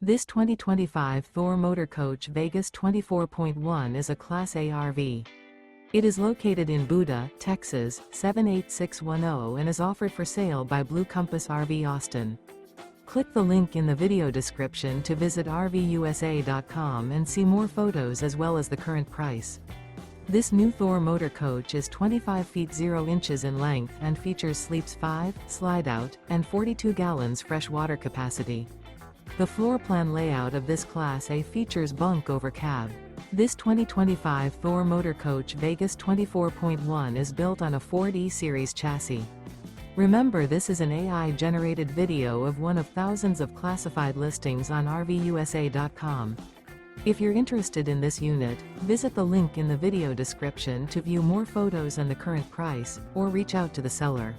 This 2025 Thor Motor Coach Vegas 24.1 is a Class A RV. It is located in Buda, Texas, 78610 and is offered for sale by Blue Compass RV Austin. Click the link in the video description to visit RVUSA.com and see more photos as well as the current price. This new Thor Motor Coach is 25 feet 0 inches in length and features sleeps 5, Slideout, and 42 gallons fresh water capacity. The floor plan layout of this Class A features Bunk Over Cab. This 2025 Thor Motor Coach Vegas 24.1 is built on a Ford E-Series chassis. Remember, this is an AI-generated video of one of thousands of classified listings on RVUSA.com. If you're interested in this unit, visit the link in the video description to view more photos and the current price, or reach out to the seller.